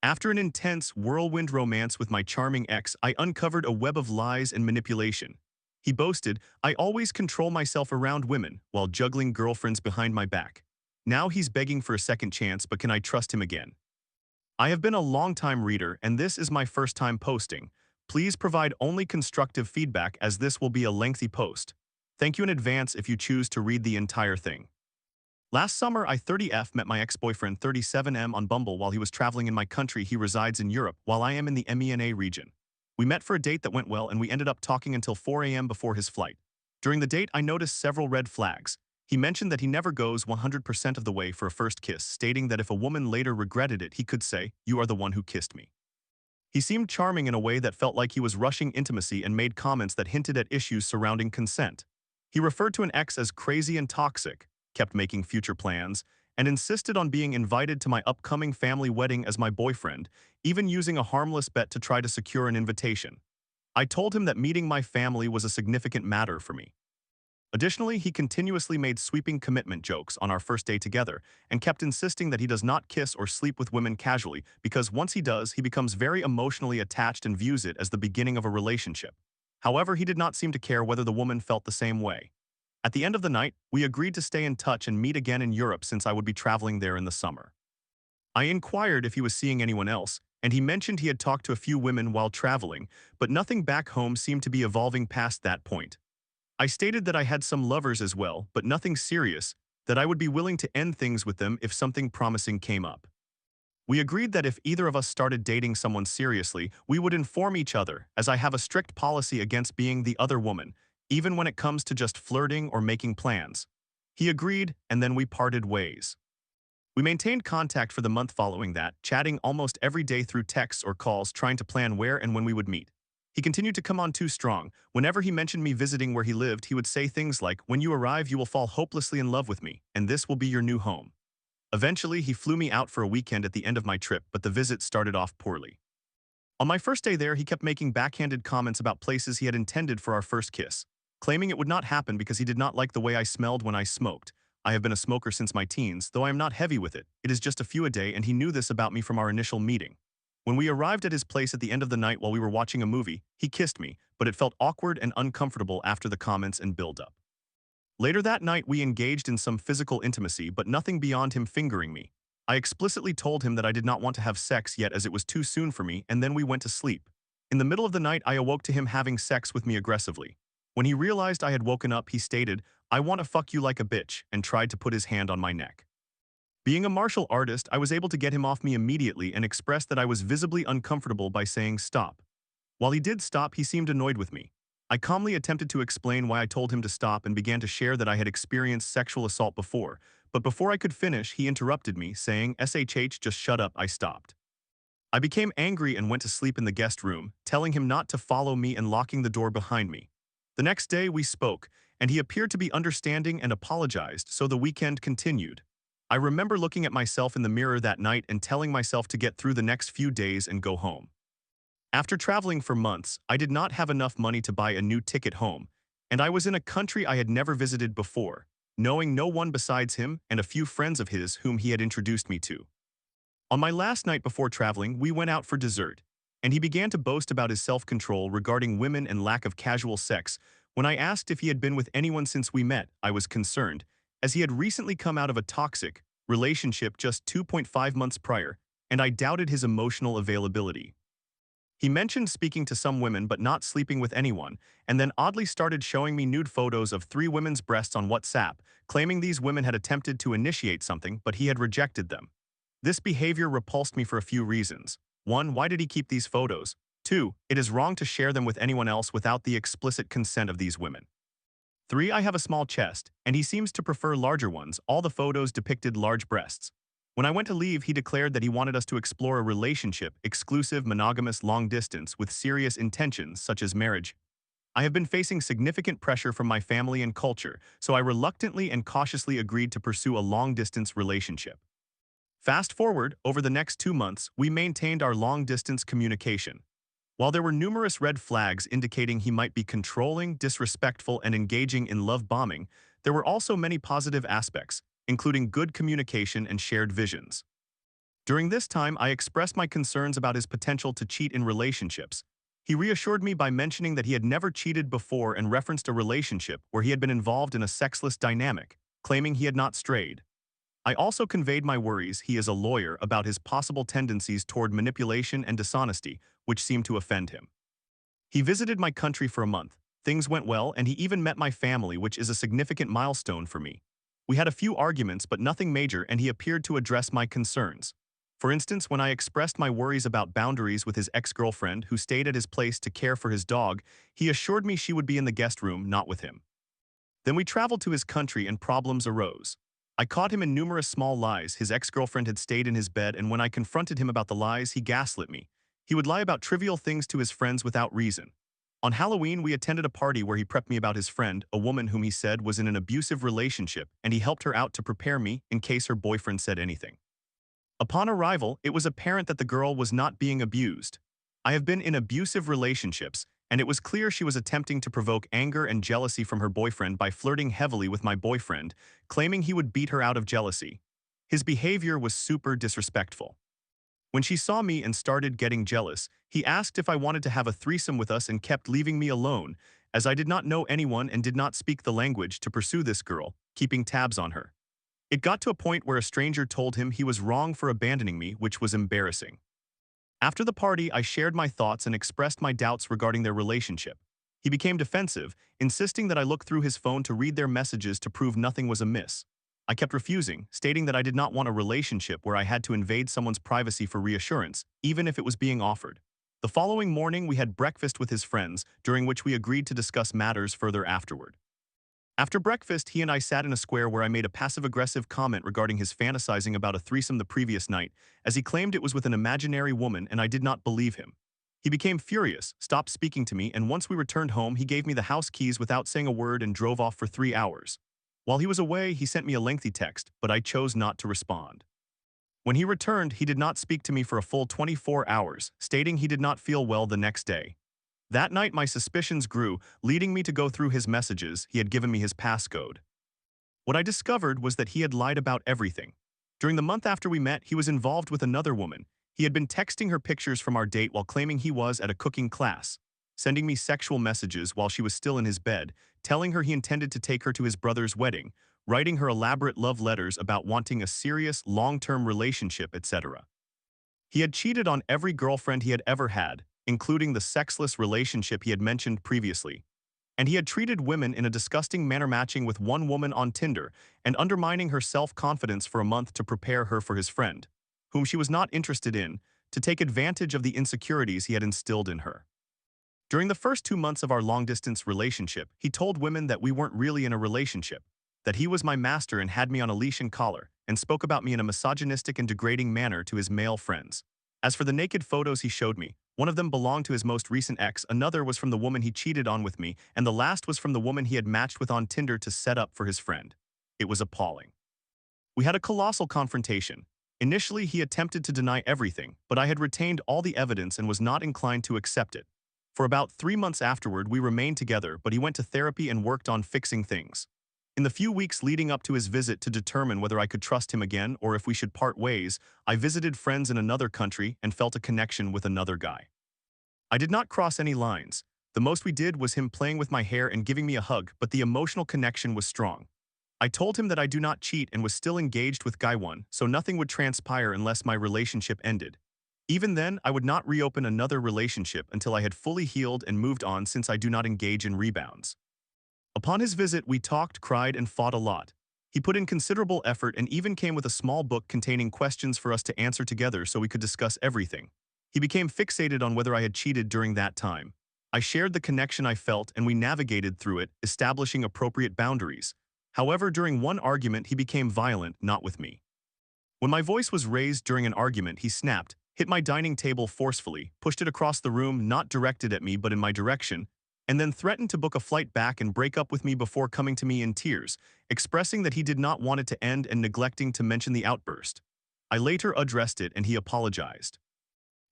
After an intense whirlwind romance with my charming ex, I uncovered a web of lies and manipulation. He boasted, "I always control myself around women," while juggling girlfriends behind my back. Now he's begging for a second chance, but can I trust him again? I have been a long-time reader, and this is my first time posting. Please provide only constructive feedback, as this will be a lengthy post. Thank you in advance if you choose to read the entire thing. Last summer, I 30F met my ex-boyfriend 37M on Bumble while he was traveling in my country. He resides in Europe, while I am in the MENA region. We met for a date that went well, and we ended up talking until 4 a.m. before his flight. During the date, I noticed several red flags. He mentioned that he never goes 100% of the way for a first kiss, stating that if a woman later regretted it, he could say, "You are the one who kissed me." He seemed charming in a way that felt like he was rushing intimacy and made comments that hinted at issues surrounding consent. He referred to an ex as crazy and toxic, kept making future plans, and insisted on being invited to my upcoming family wedding as my boyfriend, even using a harmless bet to try to secure an invitation. I told him that meeting my family was a significant matter for me. Additionally, he continuously made sweeping commitment jokes on our first day together and kept insisting that he does not kiss or sleep with women casually because once he does, he becomes very emotionally attached and views it as the beginning of a relationship. However, he did not seem to care whether the woman felt the same way. At the end of the night, we agreed to stay in touch and meet again in Europe since I would be traveling there in the summer. I inquired if he was seeing anyone else, and he mentioned he had talked to a few women while traveling, but nothing back home seemed to be evolving past that point. I stated that I had some lovers as well, but nothing serious, that I would be willing to end things with them if something promising came up. We agreed that if either of us started dating someone seriously, we would inform each other, as I have a strict policy against being the other woman, even when it comes to just flirting or making plans. He agreed, and then we parted ways. We maintained contact for the month following that, chatting almost every day through texts or calls, trying to plan where and when we would meet. He continued to come on too strong. Whenever he mentioned me visiting where he lived, he would say things like, "When you arrive, you will fall hopelessly in love with me, and this will be your new home." Eventually, he flew me out for a weekend at the end of my trip, but the visit started off poorly. On my first day there, he kept making backhanded comments about places he had intended for our first kiss, claiming it would not happen because he did not like the way I smelled when I smoked. I have been a smoker since my teens, though I am not heavy with it. It is just a few a day, and he knew this about me from our initial meeting. When we arrived at his place at the end of the night while we were watching a movie, he kissed me, but it felt awkward and uncomfortable after the comments and build-up. Later that night, we engaged in some physical intimacy, but nothing beyond him fingering me. I explicitly told him that I did not want to have sex yet as it was too soon for me, and then we went to sleep. In the middle of the night, I awoke to him having sex with me aggressively. When he realized I had woken up, he stated, "I want to fuck you like a bitch," and tried to put his hand on my neck. Being a martial artist, I was able to get him off me immediately and expressed that I was visibly uncomfortable by saying stop. While he did stop, he seemed annoyed with me. I calmly attempted to explain why I told him to stop and began to share that I had experienced sexual assault before, but before I could finish, he interrupted me, saying, "SHH, just shut up." I stopped. I became angry and went to sleep in the guest room, telling him not to follow me and locking the door behind me. The next day, we spoke, and he appeared to be understanding and apologized, so the weekend continued. I remember looking at myself in the mirror that night and telling myself to get through the next few days and go home. After traveling for months, I did not have enough money to buy a new ticket home, and I was in a country I had never visited before, knowing no one besides him and a few friends of his whom he had introduced me to. On my last night before traveling, we went out for dessert, and he began to boast about his self-control regarding women and lack of casual sex. When I asked if he had been with anyone since we met, I was concerned, as he had recently come out of a toxic relationship just 2.5 months prior, and I doubted his emotional availability. He mentioned speaking to some women but not sleeping with anyone, and then oddly started showing me nude photos of 3 women's breasts on WhatsApp, claiming these women had attempted to initiate something, but he had rejected them. This behavior repulsed me for a few reasons. 1. Why did he keep these photos? 2. It is wrong to share them with anyone else without the explicit consent of these women. 3. I have a small chest, and he seems to prefer larger ones. All the photos depicted large breasts. When I went to leave, he declared that he wanted us to explore a relationship, exclusive, monogamous, long distance, with serious intentions, such as marriage. I have been facing significant pressure from my family and culture, so I reluctantly and cautiously agreed to pursue a long-distance relationship. Fast forward, over the next 2 months, we maintained our long-distance communication. While there were numerous red flags indicating he might be controlling, disrespectful, and engaging in love bombing, there were also many positive aspects, including good communication and shared visions. During this time, I expressed my concerns about his potential to cheat in relationships. He reassured me by mentioning that he had never cheated before and referenced a relationship where he had been involved in a sexless dynamic, claiming he had not strayed. I also conveyed my worries, he is a lawyer, about his possible tendencies toward manipulation and dishonesty, which seemed to offend him. He visited my country for a month. Things went well, and he even met my family, which is a significant milestone for me. We had a few arguments, but nothing major, and he appeared to address my concerns. For instance, when I expressed my worries about boundaries with his ex-girlfriend who stayed at his place to care for his dog, he assured me she would be in the guest room, not with him. Then we traveled to his country and problems arose. I caught him in numerous small lies. His ex-girlfriend had stayed in his bed, and when I confronted him about the lies, he gaslit me. He would lie about trivial things to his friends without reason. On Halloween, we attended a party where he prepped me about his friend, a woman whom he said was in an abusive relationship, and he helped her out to prepare me in case her boyfriend said anything. Upon arrival, it was apparent that the girl was not being abused. I have been in abusive relationships, and it was clear she was attempting to provoke anger and jealousy from her boyfriend by flirting heavily with my boyfriend, claiming he would beat her out of jealousy. His behavior was super disrespectful. When she saw me and started getting jealous, he asked if I wanted to have a threesome with us and kept leaving me alone, as I did not know anyone and did not speak the language to pursue this girl, keeping tabs on her. It got to a point where a stranger told him he was wrong for abandoning me, which was embarrassing. After the party, I shared my thoughts and expressed my doubts regarding their relationship. He became defensive, insisting that I look through his phone to read their messages to prove nothing was amiss. I kept refusing, stating that I did not want a relationship where I had to invade someone's privacy for reassurance, even if it was being offered. The following morning, we had breakfast with his friends, during which we agreed to discuss matters further afterward. After breakfast, he and I sat in a square where I made a passive-aggressive comment regarding his fantasizing about a threesome the previous night, as he claimed it was with an imaginary woman, and I did not believe him. He became furious, stopped speaking to me, and once we returned home, he gave me the house keys without saying a word and drove off for 3 hours. While he was away, he sent me a lengthy text, but I chose not to respond. When he returned, he did not speak to me for a full 24 hours, stating he did not feel well the next day. That night, my suspicions grew, leading me to go through his messages. He had given me his passcode. What I discovered was that he had lied about everything. During the month after we met, he was involved with another woman. He had been texting her pictures from our date while claiming he was at a cooking class, sending me sexual messages while she was still in his bed, telling her he intended to take her to his brother's wedding, writing her elaborate love letters about wanting a serious, long-term relationship, etc. He had cheated on every girlfriend he had ever had, including the sexless relationship he had mentioned previously. And he had treated women in a disgusting manner, matching with one woman on Tinder and undermining her self-confidence for a month to prepare her for his friend, whom she was not interested in, to take advantage of the insecurities he had instilled in her. During the first 2 months of our long-distance relationship, he told women that we weren't really in a relationship, that he was my master and had me on a leash and collar, and spoke about me in a misogynistic and degrading manner to his male friends. As for the naked photos he showed me, one of them belonged to his most recent ex, another was from the woman he cheated on with me, and the last was from the woman he had matched with on Tinder to set up for his friend. It was appalling. We had a colossal confrontation. Initially, he attempted to deny everything, but I had retained all the evidence and was not inclined to accept it. For about 3 months afterward, we remained together, but he went to therapy and worked on fixing things. In the few weeks leading up to his visit to determine whether I could trust him again or if we should part ways, I visited friends in another country and felt a connection with another guy. I did not cross any lines. The most we did was him playing with my hair and giving me a hug, but the emotional connection was strong. I told him that I do not cheat and was still engaged with guy one, so nothing would transpire unless my relationship ended. Even then, I would not reopen another relationship until I had fully healed and moved on, since I do not engage in rebounds. Upon his visit, we talked, cried, and fought a lot. He put in considerable effort and even came with a small book containing questions for us to answer together so we could discuss everything. He became fixated on whether I had cheated during that time. I shared the connection I felt and we navigated through it, establishing appropriate boundaries. However, during one argument, he became violent, not with me. When my voice was raised during an argument, he snapped, hit my dining table forcefully, pushed it across the room, not directed at me but in my direction, and then threatened to book a flight back and break up with me before coming to me in tears, expressing that he did not want it to end and neglecting to mention the outburst. I later addressed it and he apologized.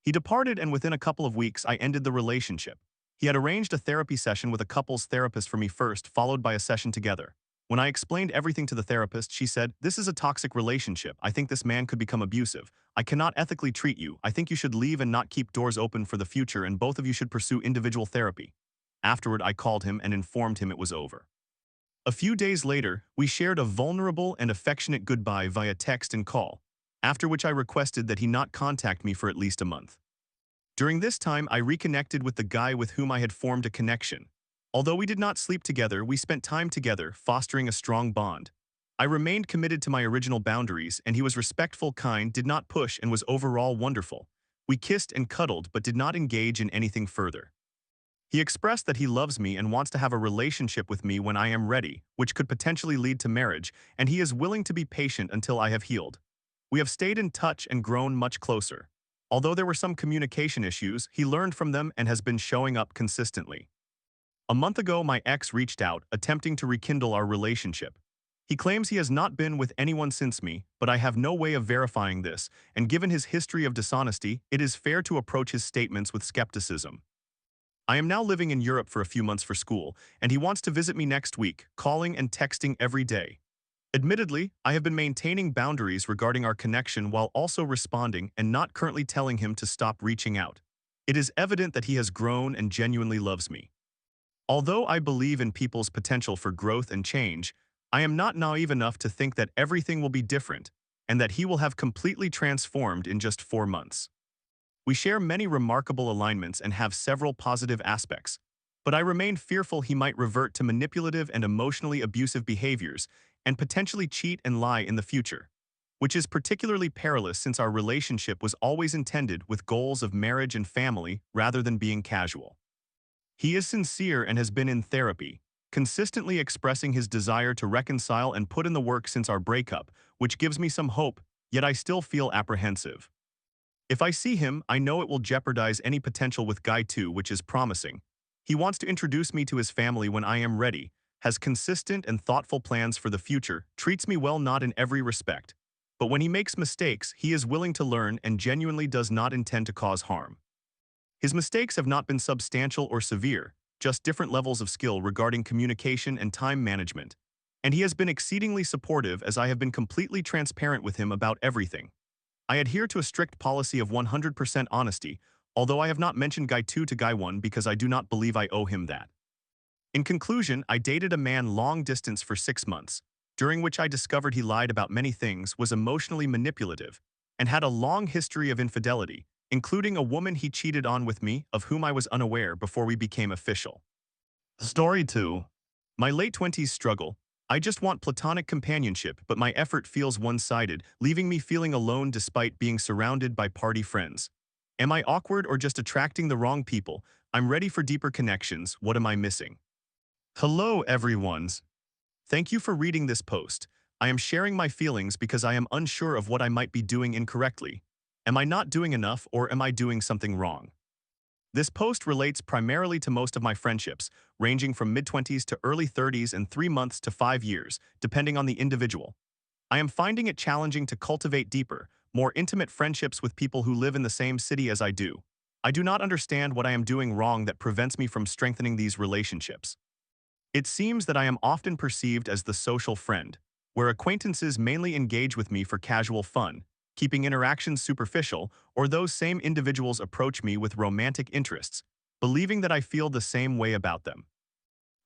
He departed, and within a couple of weeks I ended the relationship. He had arranged a therapy session with a couples therapist for me first, followed by a session together. When I explained everything to the therapist, she said, "This is a toxic relationship. I think this man could become abusive. I cannot ethically treat you. I think you should leave and not keep doors open for the future, and both of you should pursue individual therapy." Afterward, I called him and informed him it was over. A few days later, we shared a vulnerable and affectionate goodbye via text and call, after which I requested that he not contact me for at least a month. During this time, I reconnected with the guy with whom I had formed a connection. Although we did not sleep together, we spent time together, fostering a strong bond. I remained committed to my original boundaries, and he was respectful, kind, did not push, and was overall wonderful. We kissed and cuddled but did not engage in anything further. He expressed that he loves me and wants to have a relationship with me when I am ready, which could potentially lead to marriage, and he is willing to be patient until I have healed. We have stayed in touch and grown much closer. Although there were some communication issues, he learned from them and has been showing up consistently. A month ago, my ex reached out, attempting to rekindle our relationship. He claims he has not been with anyone since me, but I have no way of verifying this, and given his history of dishonesty, it is fair to approach his statements with skepticism. I am now living in Europe for a few months for school, and he wants to visit me next week, calling and texting every day. Admittedly, I have been maintaining boundaries regarding our connection while also responding and not currently telling him to stop reaching out. It is evident that he has grown and genuinely loves me. Although I believe in people's potential for growth and change, I am not naive enough to think that everything will be different and that he will have completely transformed in just 4 months. We share many remarkable alignments and have several positive aspects, but I remain fearful he might revert to manipulative and emotionally abusive behaviors and potentially cheat and lie in the future, which is particularly perilous since our relationship was always intended with goals of marriage and family rather than being casual. He is sincere and has been in therapy, consistently expressing his desire to reconcile and put in the work since our breakup, which gives me some hope, yet I still feel apprehensive. If I see him, I know it will jeopardize any potential with Guy 2, which is promising. He wants to introduce me to his family when I am ready, has consistent and thoughtful plans for the future, treats me well not in every respect. But when he makes mistakes, he is willing to learn and genuinely does not intend to cause harm. His mistakes have not been substantial or severe, just different levels of skill regarding communication and time management. And he has been exceedingly supportive as I have been completely transparent with him about everything. I adhere to a strict policy of 100% honesty, although I have not mentioned Guy 2 to Guy 1 because I do not believe I owe him that. In conclusion, I dated a man long distance for 6 months, during which I discovered he lied about many things, was emotionally manipulative, and had a long history of infidelity, including a woman he cheated on with me, of whom I was unaware before we became official. Story 2. My late 20s struggle. I just want platonic companionship, but my effort feels one-sided, leaving me feeling alone despite being surrounded by party friends. Am I awkward or just attracting the wrong people? I'm ready for deeper connections. What am I missing? Hello, everyone. Thank you for reading this post. I am sharing my feelings because I am unsure of what I might be doing incorrectly. Am I not doing enough, or am I doing something wrong? This post relates primarily to most of my friendships, ranging from mid-20s to early 30s and 3 months to 5 years, depending on the individual. I am finding it challenging to cultivate deeper, more intimate friendships with people who live in the same city as I do. I do not understand what I am doing wrong that prevents me from strengthening these relationships. It seems that I am often perceived as the social friend, where acquaintances mainly engage with me for casual fun, keeping interactions superficial, or those same individuals approach me with romantic interests, believing that I feel the same way about them.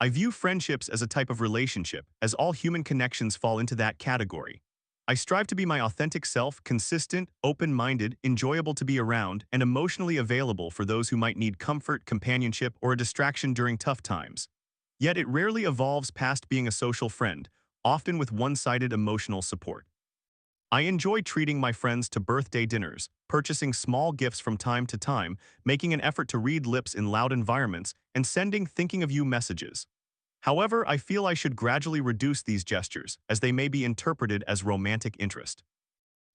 I view friendships as a type of relationship, as all human connections fall into that category. I strive to be my authentic self, consistent, open-minded, enjoyable to be around, and emotionally available for those who might need comfort, companionship, or a distraction during tough times. Yet it rarely evolves past being a social friend, often with one-sided emotional support. I enjoy treating my friends to birthday dinners, purchasing small gifts from time to time, making an effort to read lips in loud environments, and sending thinking of you messages. However, I feel I should gradually reduce these gestures, as they may be interpreted as romantic interest.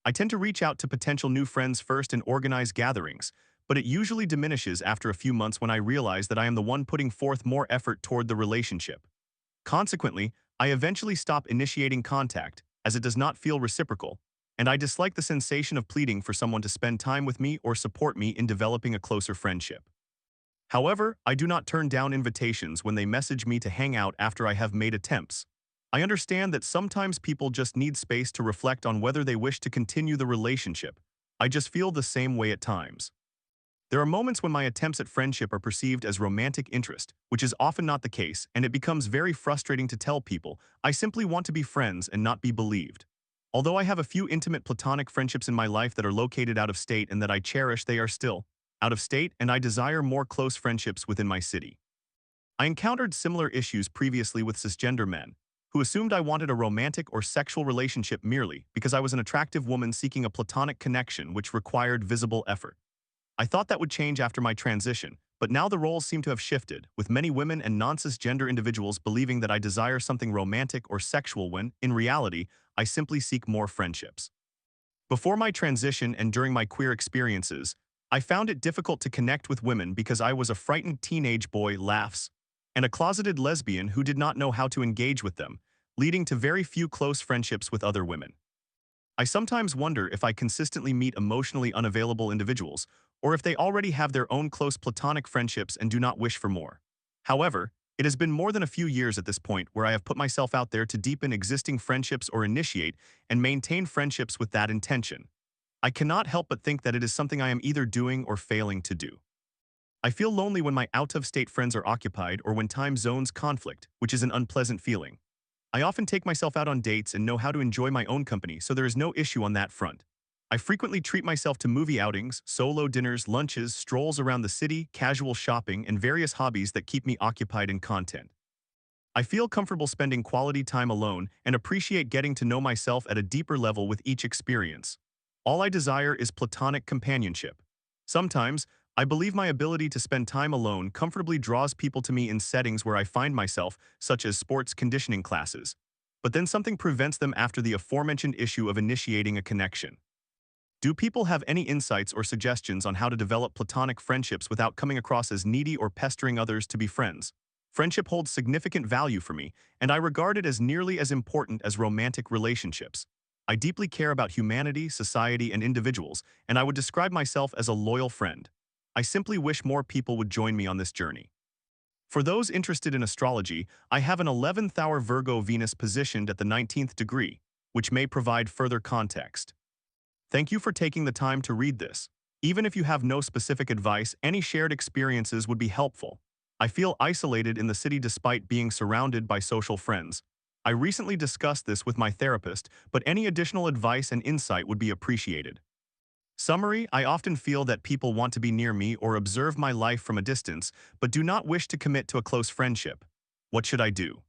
I tend to reach out to potential new friends first and organize gatherings, but it usually diminishes after a few months when I realize that I am the one putting forth more effort toward the relationship. Consequently, I eventually stop initiating contact, as it does not feel reciprocal, and I dislike the sensation of pleading for someone to spend time with me or support me in developing a closer friendship. However, I do not turn down invitations when they message me to hang out after I have made attempts. I understand that sometimes people just need space to reflect on whether they wish to continue the relationship. I just feel the same way at times. There are moments when my attempts at friendship are perceived as romantic interest, which is often not the case, and it becomes very frustrating to tell people, I simply want to be friends and not be believed. Although I have a few intimate platonic friendships in my life that are located out of state and that I cherish, they are still out of state, and I desire more close friendships within my city. I encountered similar issues previously with cisgender men, who assumed I wanted a romantic or sexual relationship merely because I was an attractive woman seeking a platonic connection which required visible effort. I thought that would change after my transition, but now the roles seem to have shifted, with many women and non-cisgender individuals believing that I desire something romantic or sexual when, in reality, I simply seek more friendships. Before my transition and during my queer experiences, I found it difficult to connect with women because I was a frightened teenage boy, laughs, and a closeted lesbian who did not know how to engage with them, leading to very few close friendships with other women. I sometimes wonder if I consistently meet emotionally unavailable individuals, or if they already have their own close platonic friendships and do not wish for more. However, it has been more than a few years at this point where I have put myself out there to deepen existing friendships or initiate and maintain friendships with that intention. I cannot help but think that it is something I am either doing or failing to do. I feel lonely when my out-of-state friends are occupied or when time zones conflict, which is an unpleasant feeling. I often take myself out on dates and know how to enjoy my own company, so there is no issue on that front. I frequently treat myself to movie outings, solo dinners, lunches, strolls around the city, casual shopping, and various hobbies that keep me occupied in content. I feel comfortable spending quality time alone and appreciate getting to know myself at a deeper level with each experience. All I desire is platonic companionship. Sometimes, I believe my ability to spend time alone comfortably draws people to me in settings where I find myself, such as sports conditioning classes. But then something prevents them after the aforementioned issue of initiating a connection. Do people have any insights or suggestions on how to develop platonic friendships without coming across as needy or pestering others to be friends? Friendship holds significant value for me, and I regard it as nearly as important as romantic relationships. I deeply care about humanity, society, and individuals, and I would describe myself as a loyal friend. I simply wish more people would join me on this journey. For those interested in astrology, I have an 11th hour Virgo Venus positioned at the 19th degree, which may provide further context. Thank you for taking the time to read this. Even if you have no specific advice, any shared experiences would be helpful. I feel isolated in the city despite being surrounded by social friends. I recently discussed this with my therapist, but any additional advice and insight would be appreciated. Summary: I often feel that people want to be near me or observe my life from a distance, but do not wish to commit to a close friendship. What should I do?